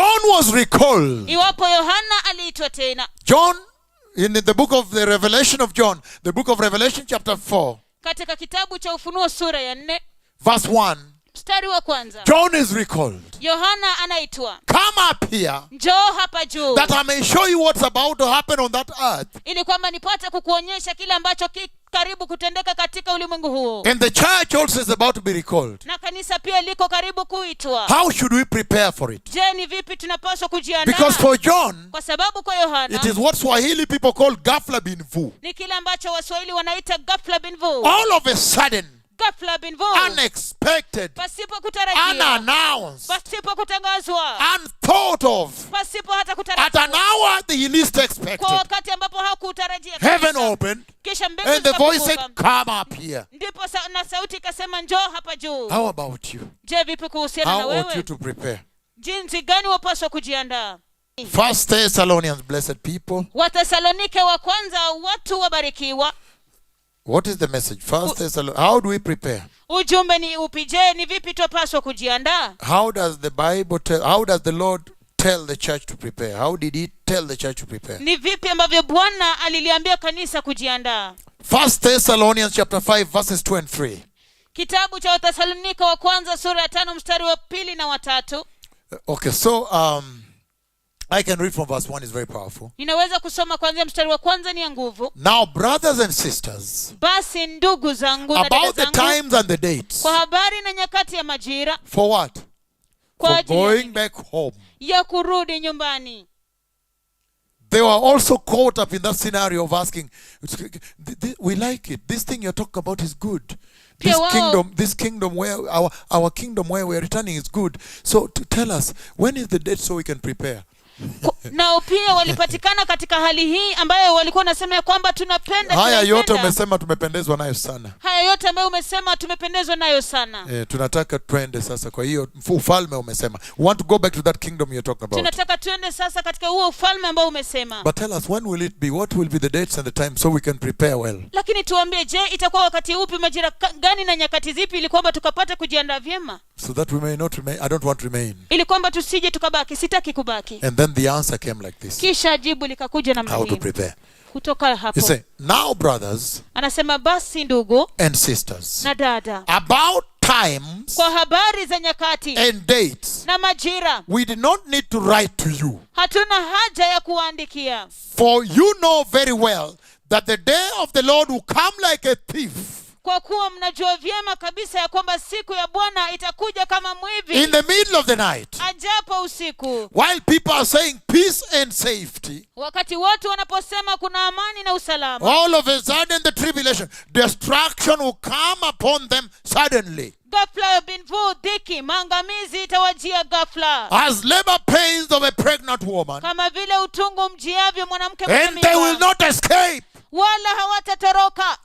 John was recalled, iwapo Yohana aliitwa tena, John, in the book of the Revelation of John, the book of Revelation chapter 4, katika kitabu cha Ufunuo sura ya 4 verse 1, mstari wa kwanza, John is recalled. Yohana anaitwa, Come up here, njoo hapa juu, that I may show you what's about to happen on that earth. ili kwamba nipate kukuonyesha kile ambacho karibu kutendeka katika ulimwengu huo. And the church also is about to be recalled. Na kanisa pia liko karibu kuitwa. How should we prepare for it? Je, ni vipi tunapaswa kujiandaa? Because for John, kwa sababu kwa Yohana, it is what Swahili people call ghafla bin vu. ni kile ambacho Waswahili wanaita ghafla bin vu. All of a sudden, ghafla bin vu, unexpected, pasipo kutarajia, unannounced, pasipo kutangazwa, unthought of, pasipo hata at kutarajia, an hour that he least expected. kwa wakati ambapo hakutarajia. Heaven opened, kisha mbingu and the voice said, zikafunguka. come up here. Ndipo na sauti ikasema, njoo hapa juu. How about you? Je, vipi kuhusiana na How ought you wewe? to prepare? Jinsi gani wapaswa kujiandaa? 1 Thessalonians, blessed people. Wathesalonike wa kwanza, watu wabarikiwa. What is the message? 1 Thessalonians. How do we prepare? Ujumbe ni upi? Je, ni vipi twapaswa kujiandaa? How does the Bible tell, how does the Lord tell the church to prepare? How did he tell the church to prepare? Ni vipi ambavyo Bwana aliliambia kanisa kujiandaa? 1 Thessalonians chapter 5 verses 2 and 3. Kitabu cha Wathesalonika wa kwanza sura ya 5 mstari wa 2 na wa 3. Okay, so I can read from verse 1, it's very powerful. Ninaweza kusoma kuanzia mstari wa kwanza, ni ya nguvu. Now brothers and sisters, Basi ndugu zangu na dada about the zangu, times and the dates. kwa habari na nyakati ya majira, For what? kwa For ajili going back home. ya kurudi nyumbani. They were also caught up in that scenario of asking, we like it. This thing you're talking about is good. This kingdom where our kingdom where we're returning is good. So to tell us, when is the date so we can prepare? Nao pia walipatikana katika hali hii ambayo walikuwa nasema ya kwamba tunapenda. Haya yote umesema tumependezwa nayo sana. Haya yote ambayo umesema tumependezwa nayo sana. Tunataka twende sasa kwa hiyo ufalme umesema. We want to go back to that kingdom you're talking about. Tunataka tuende sasa katika huo ufalme ambao umesema. But tell us, when will it be? What will be the dates and the time so we can prepare well? Lakini tuambie, je, itakuwa wakati upi, majira gani na nyakati zipi, ili kwamba tukapate kujiandaa vyema? So that we may not remain. I don't want to remain. Ili kwamba tusije tukabaki, sitaki kubaki. And then the answer came like this. Kisha jibu likakuja namna hii. How to prepare. Kutoka hapo. You say, now brothers, anasema basi ndugu and sisters, na dada, about times kwa habari za nyakati and dates, na majira, we did not need to write to you. hatuna haja ya kuandikia. For you know very well that the day of the Lord will come like a thief. Kwa kuwa mnajua vyema kabisa ya kwamba siku ya Bwana itakuja kama mwivi, In the middle of the night. ajapo usiku. While people are saying peace and safety, Wakati watu wanaposema kuna amani na usalama, all of a sudden the tribulation, destruction will come upon them suddenly. ghafla bin vu, dhiki, maangamizi itawajia ghafla. As labor pains of a pregnant woman. Kama vile utungu mjiavyo mwanamke mwenye And they will mimba, not escape. wala hawatatoroka.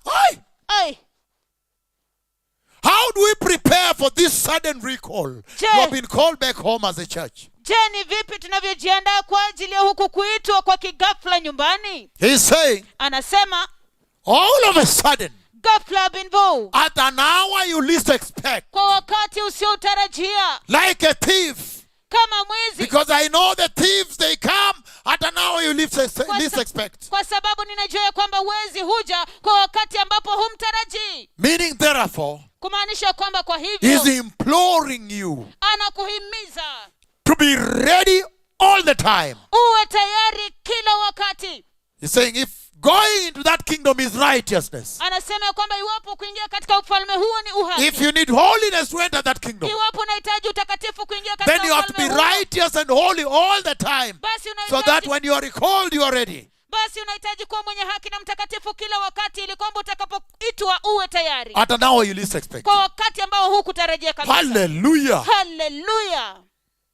Ai. How do we prepare for this sudden recall? Je, You have been called back home as a church. Je, ni vipi tunavyojiandaa kwa ajili ya huku kuitwa kwa kighafla nyumbani? He's saying, Anasema all of a sudden, ghafla bin vu, at an hour you least expect, kwa wakati usiotarajia, like a thief. kama mwizi. Because I know the thieves, they come at an hour you least expect. Kwa sababu ninajua ya kwamba wezi huja kwa wakati ambapo humtarajii. Meaning therefore, Kumaanisha kwamba kwa he's hivyo imploring you anakuhimiza to be ready all the time. uwe tayari kila wakati. He's saying if going into that kingdom is righteousness, Anasema kwamba iwapo kuingia katika ufalme huo ni uhaki, if you need holiness to enter that kingdom, iwapo unahitaji utakatifu kuingia katika then you have to be ufalme huo, righteous and holy all the time, basi so that when you are recalled, you are ready. basi unahitaji kuwa mwenye haki na mtakatifu kila wakati, ili kwamba utakapoitwa uwe tayari At an hour you least expect. kwa wakati ambao hukutarajia kabisa. Hallelujah. Hallelujah.